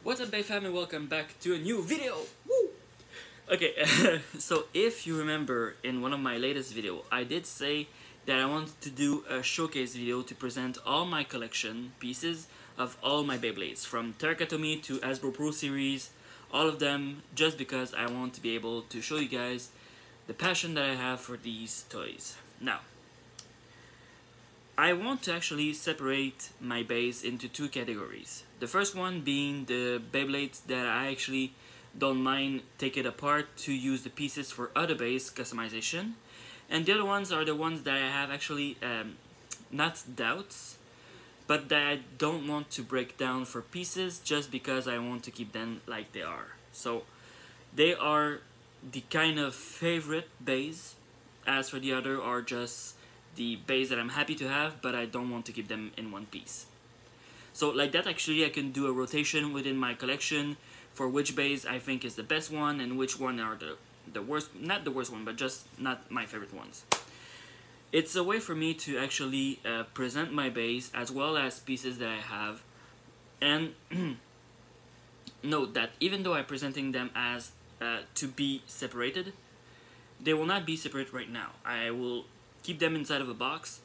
What's up, Bay family? Welcome back to a new video. Woo! Okay, so if you remember in one of my latest video, I did say that I wanted to do a showcase video to present all my collection pieces of all my Beyblades, from Terrakatomi to Hasbro Pro Series, all of them, just because I want to be able to show you guys the passion that I have for these toys. Now, I want to actually separate my base into two categories. The first one being the Beyblades that I actually don't mind take it apart to use the pieces for other base customization, and the other ones are the ones that I have actually not doubts, but that I don't want to break down for pieces just because I want to keep them like they are. So they are the kind of favorite base. As for the other are just the base that I'm happy to have, but I don't want to keep them in one piece. So like that, actually I can do a rotation within my collection for which base I think is the best one and which one are the worst, not the worst one, but just not my favorite ones. It's a way for me to actually present my base as well as pieces that I have, and note that even though I'm presenting them as to be separated, they will not be separated right now. I will keep them inside of a box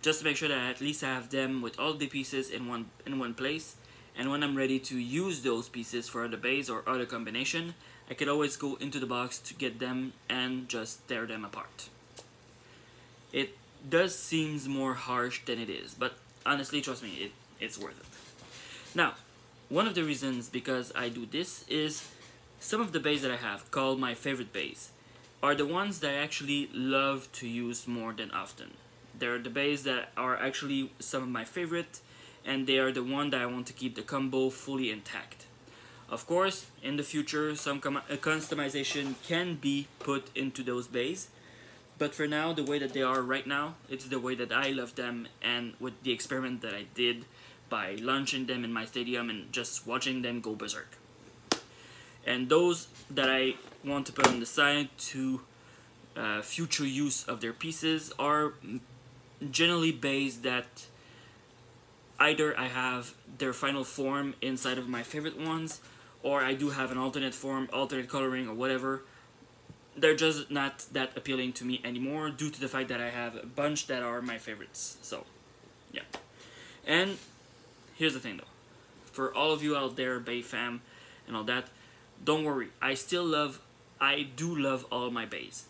just to make sure that at least I have them with all the pieces in one place, and when I'm ready to use those pieces for other base or other combination, I can always go into the box to get them and just tear them apart. It does seem more harsh than it is, but honestly, trust me, it's worth it. Now, one of the reasons because I do this is some of the base that I have, called my favorite base, are the ones that I actually love to use more than often. They're the base that are actually some of my favorite, and they are the one that I want to keep the combo fully intact. Of course, in the future, some customization can be put into those bays, but for now, the way that they are right now, it's the way that I love them, and with the experiment that I did by launching them in my stadium and just watching them go berserk. And those that I want to put on the side to future use of their pieces are generally based that either I have their final form inside of my favorite ones, or I do have an alternate form, alternate coloring, or whatever. They're just not that appealing to me anymore due to the fact that I have a bunch that are my favorites. So, yeah. And here's the thing though. For all of you out there, Bay fam and all that, don't worry. I do love all my bays.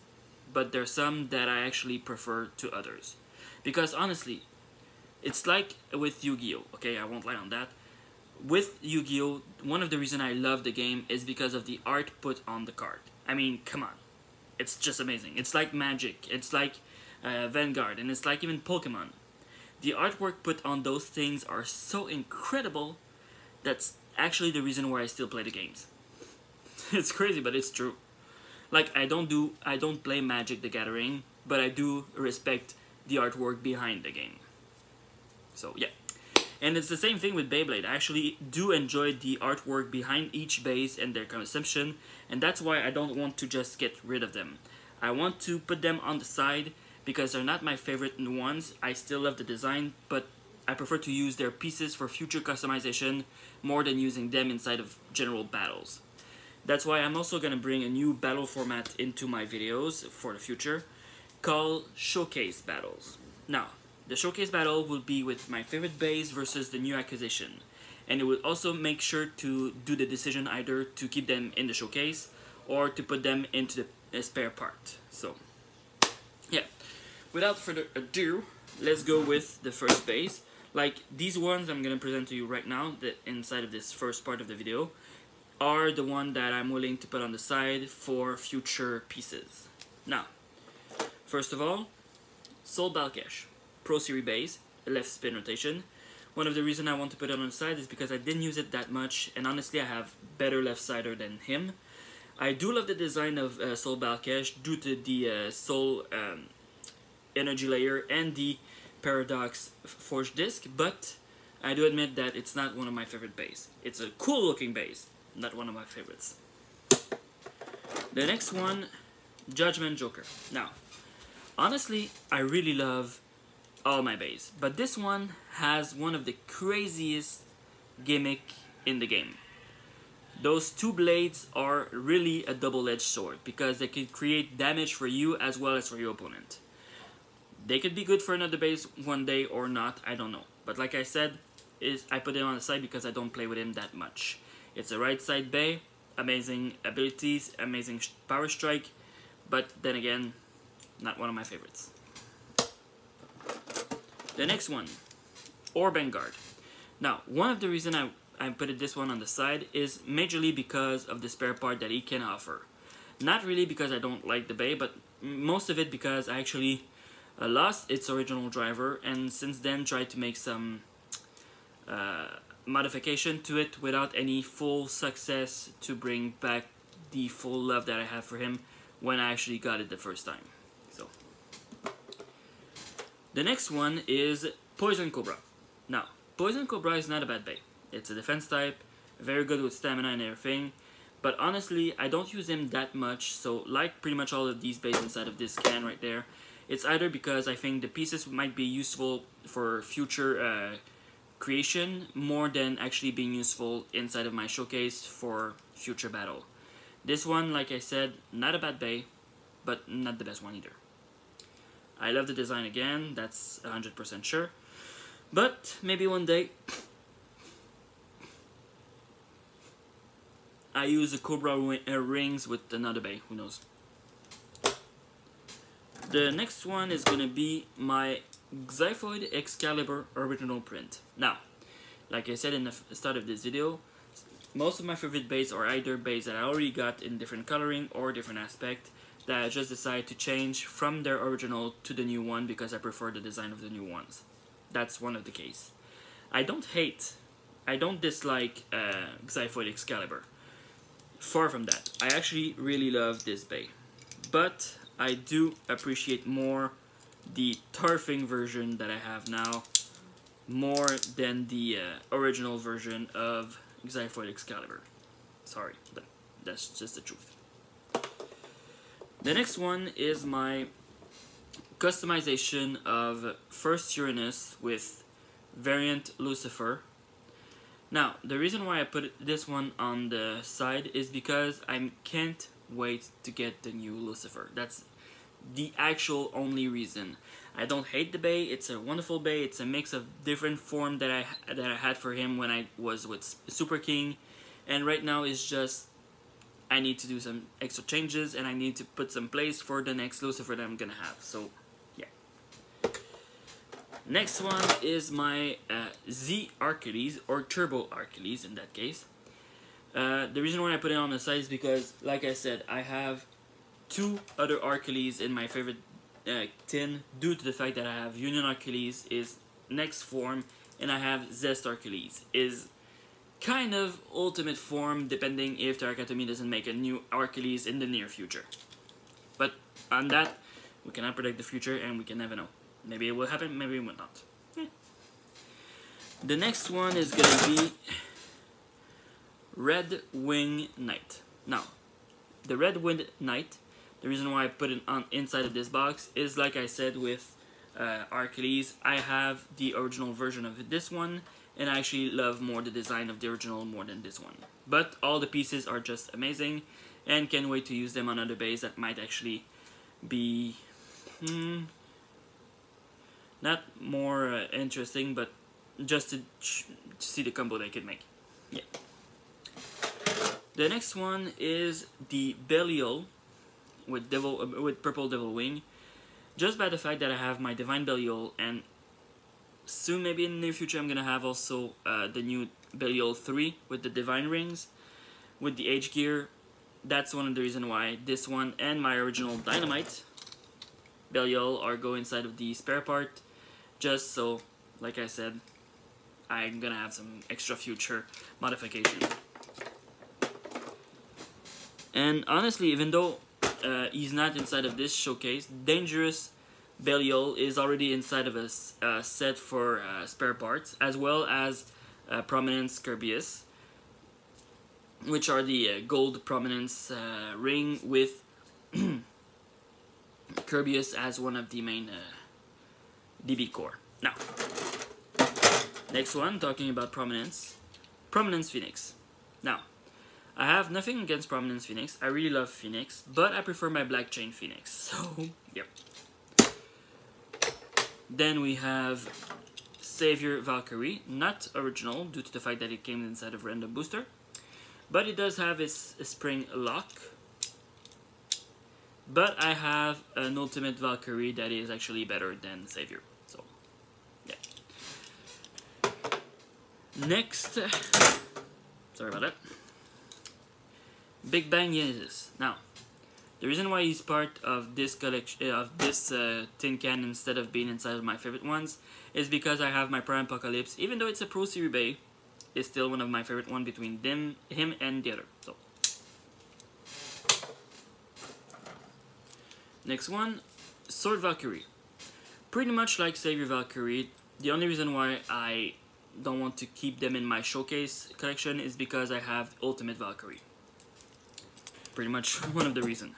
But there's some that I actually prefer to others. Because honestly, it's like with Yu-Gi-Oh! Okay, I won't lie on that. With Yu-Gi-Oh! One of the reasons I love the game is because of the art put on the card. I mean, come on. It's just amazing. It's like Magic. It's like Vanguard. And it's like even Pokemon. The artwork put on those things are so incredible. That's actually the reason why I still play the games. It's crazy, but it's true. Like, I don't play Magic the Gathering, but I do respect the artwork behind the game. So, yeah. And it's the same thing with Beyblade. I actually do enjoy the artwork behind each base and their conception, and that's why I don't want to just get rid of them. I want to put them on the side because they're not my favorite ones. I still love the design, but I prefer to use their pieces for future customization more than using them inside of general battles. That's why I'm also going to bring a new battle format into my videos for the future, called Showcase Battles. Now, the Showcase Battle will be with my favorite base versus the new acquisition, and it will also make sure to do the decision either to keep them in the showcase or to put them into the spare part. So, yeah, without further ado, let's go with the first base. Like, these ones I'm going to present to you right now, that inside of this first part of the video, are the one that I'm willing to put on the side for future pieces. Now, first of all, Soul Balkesh, Pro Series base, left spin rotation. One of the reasons I want to put it on the side is because I didn't use it that much, and honestly I have better left-sider than him. I do love the design of Soul Balkesh due to the Soul energy layer and the Paradox Forged Disc, but I do admit that it's not one of my favorite base. It's a cool looking base, not one of my favorites. The next one, Judgment Joker. Now, honestly, I really love all my base, but this one has one of the craziest gimmick in the game. Those two blades are really a double-edged sword because they can create damage for you as well as for your opponent. They could be good for another base one day or not, I don't know. But like I said, I put it on the side because I don't play with him that much. It's a right side bay, amazing abilities, amazing power strike, but then again, not one of my favorites. The next one, Orban Guard. Now, one of the reasons I put this one on the side is majorly because of the spare part that he can offer. Not really because I don't like the bay, but most of it because I actually lost its original driver and since then tried to make some modification to it without any full success to bring back the full love that I have for him when I actually got it the first time. So the next one is Poison Cobra. Now, Poison Cobra is not a bad bay. It's a defense type, very good with stamina and everything, but honestly, I don't use him that much, so like pretty much all of these bays inside of this can right there, it's either because I think the pieces might be useful for future creation more than actually being useful inside of my showcase for future battle. This one, like I said, not a bad bay, but not the best one either. I love the design again, that's 100% sure, but maybe one day I use the Cobra rings with another bay, who knows. The next one is gonna be my Xiphoid Excalibur original print. Now, like I said in the start of this video, most of my favorite bays are either bays that I already got in different coloring or different aspect that I just decided to change from their original to the new one because I prefer the design of the new ones. That's one of the case. I don't dislike Xiphoid Excalibur. Far from that. I actually really love this bay. But I do appreciate more the turfing version that I have now more than the original version of Xiphoid Excalibur. Sorry, but that's just the truth. The next one is my customization of First Uranus with variant Lucifer. Now, the reason why I put this one on the side is because I can't wait to get the new Lucifer. That's the actual only reason. I don't hate the bay, it's a wonderful bay, it's a mix of different form that I had for him when I was with Super King, and right now it's just I need to do some extra changes and I need to put some place for the next Lucifer that I'm gonna have, so yeah. Next one is my Z Archiles, or Turbo Archiles in that case. The reason why I put it on the side is because, like I said, I have two other Archiles in my favorite tin due to the fact that I have Union Archiles is next form and I have Zest Archiles is kind of ultimate form depending if the Arcatomy doesn't make a new Archiles in the near future. But on that, we cannot predict the future and we can never know. Maybe it will happen, maybe it will not. The next one is gonna be Red Wing Knight. Now, the Red Wing Knight, the reason why I put it on inside of this box is, like I said with Archiles, I have the original version of this one, and I actually love more the design of the original more than this one. But all the pieces are just amazing, and can't wait to use them on other bays that might actually be not more interesting, but just to see the combo they could make. Yeah. The next one is the Belial with purple devil wing. Just by the fact that I have my divine Belial, and soon maybe in the near future I'm gonna have also the new Belial 3 with the divine rings with the H gear. That's one of the reasons why this one and my original Dynamite Belial are go inside of the spare part, just so, like I said, I'm gonna have some extra future modification. And honestly, even though he's not inside of this showcase, Dangerous Belial is already inside of a set for spare parts, as well as Prominence Kirbyus, which are the gold Prominence ring with Kirbyus as one of the main DB core. Now, next one, talking about Prominence Phoenix. Now, I have nothing against Prominence Phoenix. I really love Phoenix, but I prefer my Black Chain Phoenix. So, yep. Then we have Savior Valkyrie, not original due to the fact that it came inside of Random Booster, but it does have its spring lock. But I have an Ultimate Valkyrie that is actually better than Savior. So, yeah. Next, sorry about that. Big Bang Yeezus. Now, the reason why he's part of this collection, of this tin can instead of being inside of my favorite ones, is because I have my Prime Apocalypse. Even though it's a Pro Series Bay, it's still one of my favorite ones between him and the other. So, next one, Sword Valkyrie. Pretty much like Savior Valkyrie. The only reason why I don't want to keep them in my showcase collection is because I have Ultimate Valkyrie. Pretty much one of the reasons.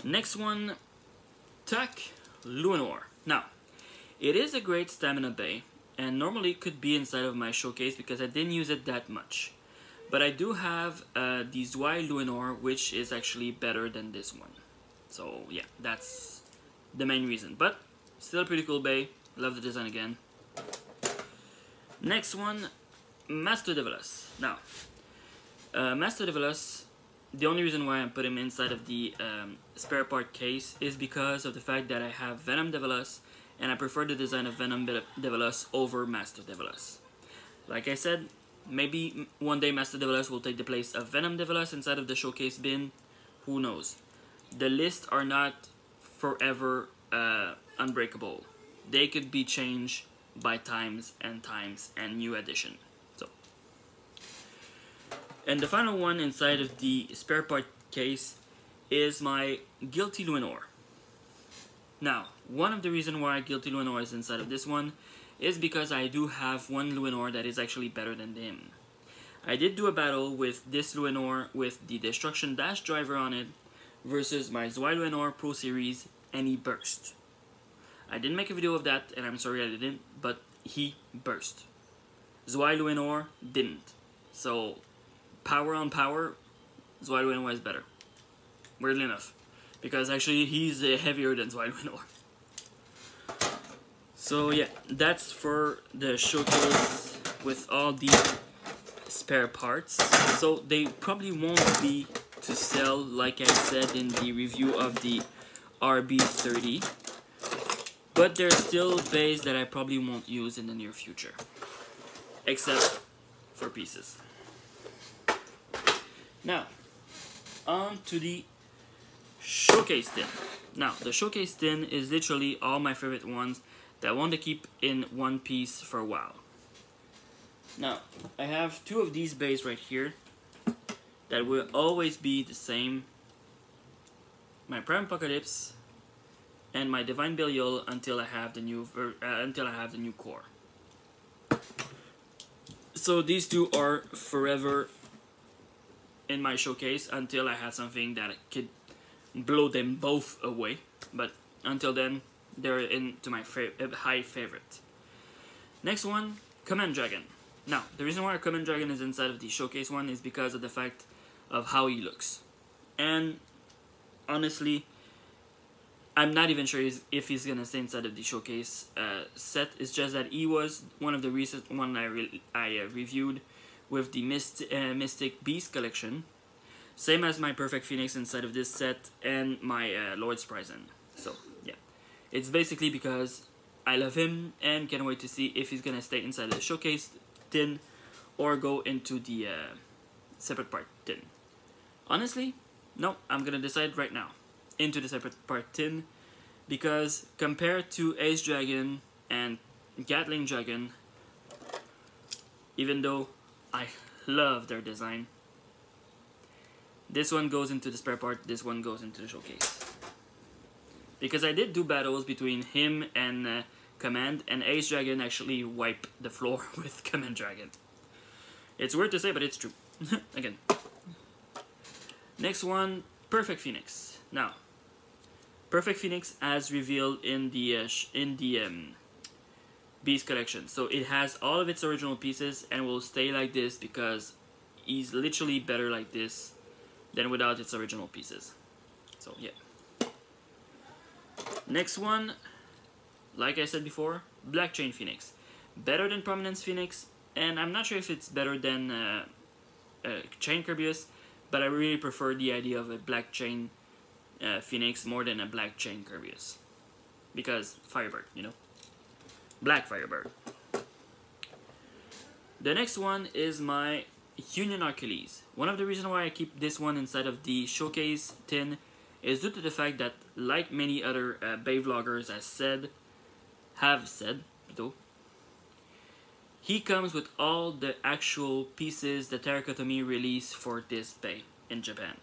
Next one, Tak Luinor. Now, it is a great stamina bay, and normally it could be inside of my showcase because I didn't use it that much. But I do have the Zwei Luinor, which is actually better than this one. So yeah, that's the main reason. But still a pretty cool bay. Love the design again. Next one, Master Develos. Now, Master Develos, the only reason why I put him inside of the spare part case is because of the fact that I have Venom Develos, and I prefer the design of Venom Develos over Master Develos. Like I said, maybe one day Master Develos will take the place of Venom Develos inside of the showcase bin. Who knows? The lists are not forever unbreakable. They could be changed by times and new addition. So, and the final one inside of the spare part case is my Guilty Luinor. Now, one of the reasons why Guilty Luinor is inside of this one is because I do have one Luinor that is actually better than him. I did do a battle with this Luinor with the Destruction Dash driver on it versus my Zwei Luinor Pro Series, and he burst. I didn't make a video of that, and I'm sorry I didn't, but he burst. Zwei Luinor didn't. So, power on power, Zwei Luinor is better. Weirdly enough. Because actually, he's heavier than Zwei Luinor. So yeah, that's for the showcase with all the spare parts. So they probably won't be to sell, like I said in the review of the RB30. But there's still bays that I probably won't use in the near future. Except for pieces. Now, on to the showcase tin. Now, the showcase tin is literally all my favorite ones that I want to keep in one piece for a while. Now, I have two of these bays right here that will always be the same. My Prime Apocalypse and my Divine Belial until I have the new core. So these two are forever in my showcase until I have something that could blow them both away. But until then, they're into my high favorite. Next one, Command Dragon. Now, the reason why Command Dragon is inside of the showcase one is because of the fact of how he looks. And honestly, I'm not even sure if he's gonna stay inside of the showcase set. It's just that he was one of the recent one I reviewed with the Mystic Beast collection. Same as my Perfect Phoenix inside of this set and my Lord's Prison. So yeah, it's basically because I love him and can't wait to see if he's gonna stay inside the showcase tin or go into the separate part tin. Honestly, no, I'm gonna decide right now into the separate part tin, because compared to Ace Dragon and Gatling Dragon, even though I love their design, this one goes into the spare part, this one goes into the showcase. Because I did do battles between him and Command, and Ace Dragon actually wiped the floor with Command Dragon. It's weird to say, but it's true. Again. Next one, Perfect Phoenix. Now, Perfect Phoenix as revealed in the Beast collection. So it has all of its original pieces and will stay like this because he's literally better like this than without its original pieces. So yeah. Next one, like I said before, Black Chain Phoenix. Better than Prominence Phoenix, and I'm not sure if it's better than Chain Kirbyus, but I really prefer the idea of a Black Chain Phoenix more than a Black Chain Kirbyus. Because Firebird, you know? Black Firebird. The next one is my Union Achilles. One of the reasons why I keep this one inside of the showcase tin is due to the fact that, like many other Bay vloggers have said, he comes with all the actual pieces the Terracotomy released for this Bay in Japan.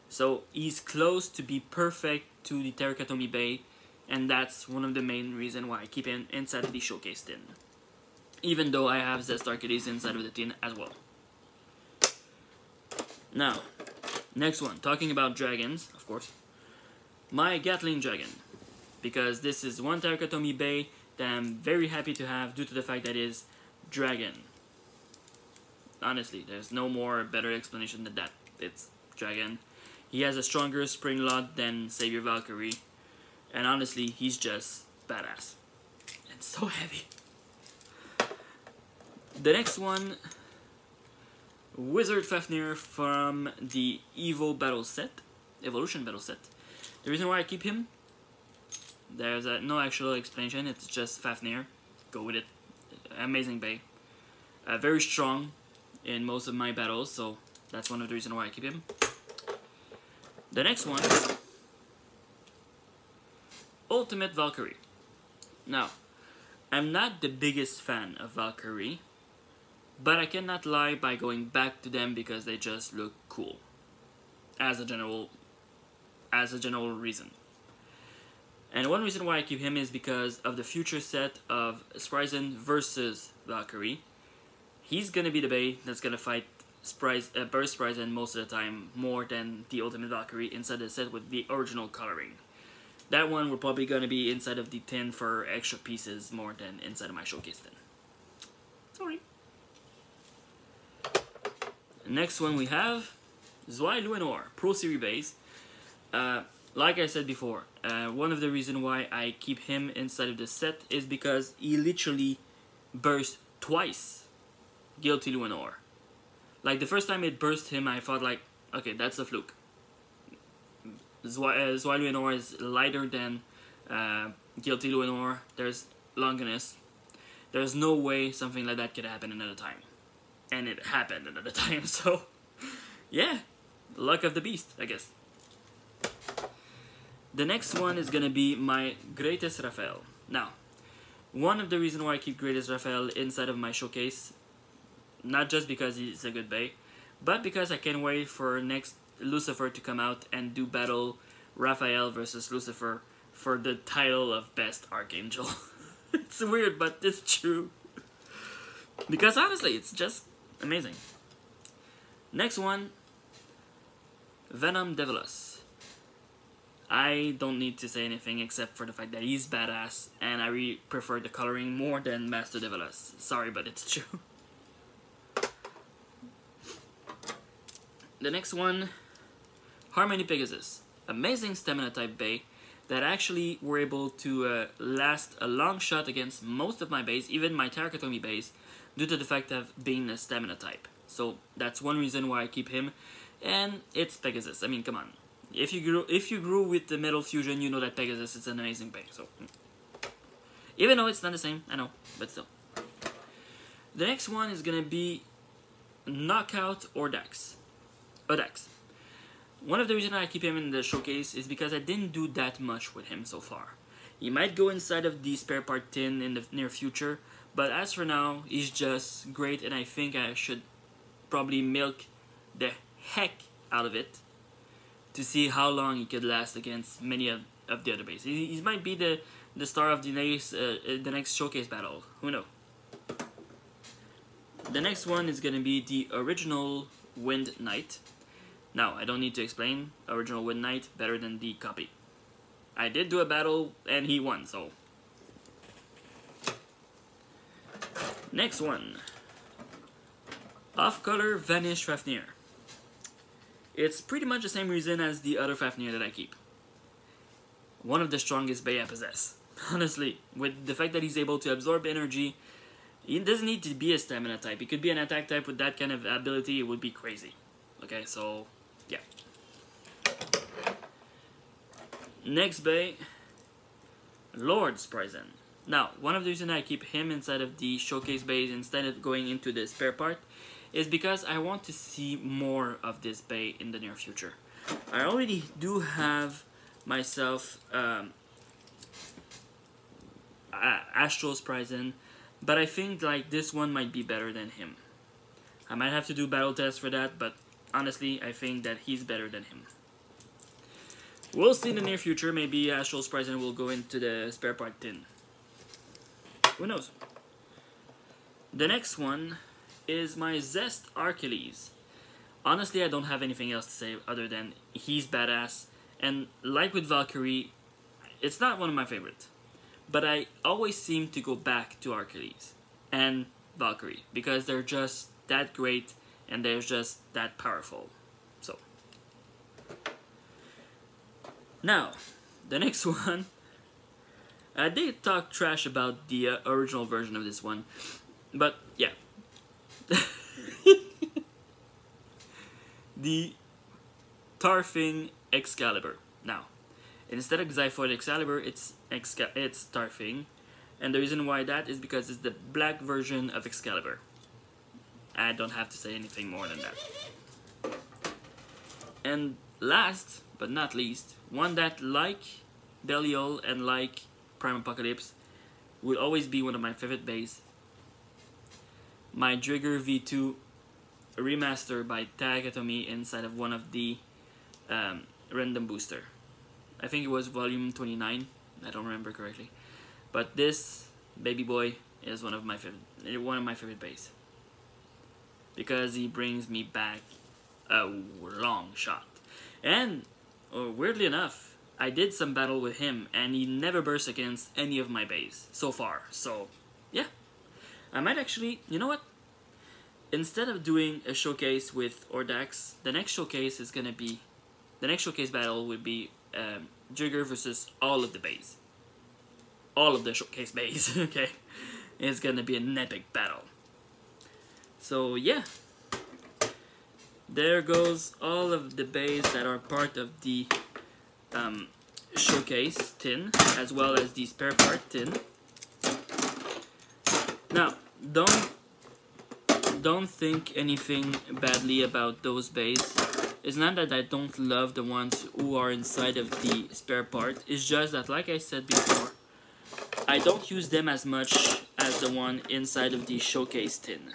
So he's close to be perfect to the Terracotomy Bay, and that's one of the main reasons why I keep him inside of the showcase tin. Even though I have Zest Arcades inside of the tin as well. Now, next one, talking about dragons, of course. My Gatling Dragon, because this is one Terracotomy Bay that I'm very happy to have due to the fact that it is dragon. Honestly, there's no more better explanation than that. It's dragon. He has a stronger spring load than Savior Valkyrie, and honestly, he's just badass. And so heavy. The next one, Wizard Fafnir from the Evolution Battle Set. The reason why I keep him, there's no actual explanation, it's just Fafnir. Go with it. Amazing Bay. Very strong in most of my battles, so that's one of the reasons why I keep him. The next one, Ultimate Valkyrie. Now, I'm not the biggest fan of Valkyrie, but I cannot lie by going back to them because they just look cool. As a general reason. And one reason why I keep him is because of the future set of Spryzen versus Valkyrie. He's gonna be the Bay that's gonna fight Burst Spryzen most of the time, more than the Ultimate Valkyrie inside the set with the original coloring. That one we're probably gonna be inside of the tin for extra pieces more than inside of my showcase tin. Sorry. Next one we have Zwei Luenor, Pro Series base. Like I said before, one of the reasons why I keep him inside of the set is because he literally burst twice Guilty Luenor. Like the first time it burst him, I thought like, okay, that's a fluke. Zwei Luenor is lighter than Guilty Luenor. There's Longinus. There's no way something like that could happen another time. And it happened another time, so yeah, luck of the beast, I guess. The next one is gonna be my Greatest Raphael. Now, one of the reasons why I keep Greatest Raphael inside of my showcase, not just because he's a good Bay, but because I can't wait for next Lucifer to come out and do battle Raphael versus Lucifer for the title of Best Archangel. It's weird, but it's true. Because honestly, it's just amazing. Next one, Venom Devilus. I don't need to say anything except for the fact that he's badass, and I really prefer the coloring more than Master Devilus. Sorry, but it's true. The next one, Harmony Pegasus. Amazing stamina type Bay that actually were able to last a long shot against most of my bays, even my Terracotomy bays, due to the fact of being a stamina type. So that's one reason why I keep him, and it's Pegasus. I mean, come on. If you grew with the Metal Fusion, you know that Pegasus is an amazing Bay. So even though it's not the same, I know, but still. The next one is gonna be Knockout Odax. One of the reasons I keep him in the showcase is because I didn't do that much with him so far. He might go inside of the spare part tin in the near future, but as for now, he's just great, and I think I should probably milk the heck out of it to see how long he could last against many of the other bases. He might be the star of the next showcase battle. Who knows? The next one is gonna be the original Wind Knight. Now, I don't need to explain. Original Wind Knight better than the copy. I did do a battle and he won, so. Next one. Off-color Vanish Fafnir. It's pretty much the same reason as the other Fafnir that I keep. One of the strongest Bay I possess. Honestly, with the fact that he's able to absorb energy, he doesn't need to be a stamina type. He could be an attack type with that kind of ability, it would be crazy. Okay, so, yeah. Next Bay, Lord's Prison. Now, one of the reasons I keep him inside of the showcase bays instead of going into the spare part is because I want to see more of this bay in the near future. I already do have myself Astral's Prison, but I think like this one might be better than him. I might have to do battle tests for that, but honestly, I think that he's better than him. We'll see in the near future. Maybe Astral's Prison will go into the spare part tin. Who knows? The next one is my Zest Achilles. Honestly, I don't have anything else to say other than he's badass. And like with Valkyrie, it's not one of my favorites. But I always seem to go back to Achilles and Valkyrie because they're just that great and they're just that powerful. So, now, the next one. I did talk trash about the original version of this one, but yeah. The Tarfing Excalibur. Now, instead of Xiphoid Excalibur, it's Tarfing, and the reason why that is because it's the black version of Excalibur. I don't have to say anything more than that. And last but not least, one that like Belial and like Prime Apocalypse will always be one of my favorite bays. My Trigger V2 remaster by Tagatomy inside of one of the random booster. I think it was volume 29. I don't remember correctly, but this baby boy is one of my favorite bays because he brings me back a long shot. And weirdly enough, I did some battle with him, and he never burst against any of my bays so far. So, yeah. I might actually, you know what? Instead of doing a showcase with Ordax, the next showcase battle would be Jigger versus all of the bays. All of the showcase bays, okay? It's gonna be an epic battle. So, yeah. There goes all of the bays that are part of the showcase tin, as well as the spare part tin. Now, don't think anything badly about those bays. It's not that I don't love the ones who are inside of the spare part. It's just that, like I said before, I don't use them as much as the one inside of the showcase tin.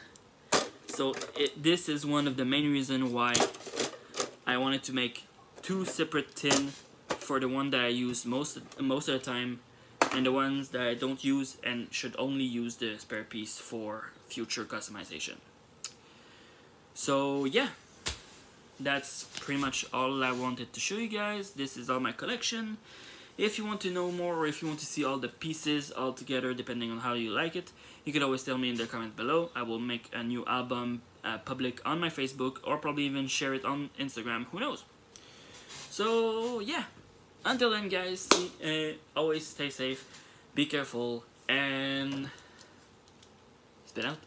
So this is one of the main reasons why I wanted to make two separate tin for the one that I use most of the time, and the ones that I don't use and should only use the spare piece for future customization. So yeah, that's pretty much all I wanted to show you guys. This is all my collection. If you want to know more, or if you want to see all the pieces all together, depending on how you like it, you can always tell me in the comment below. I will make a new album public on my Facebook, or probably even share it on Instagram, who knows. So yeah, until then guys, always stay safe, be careful, and spit out.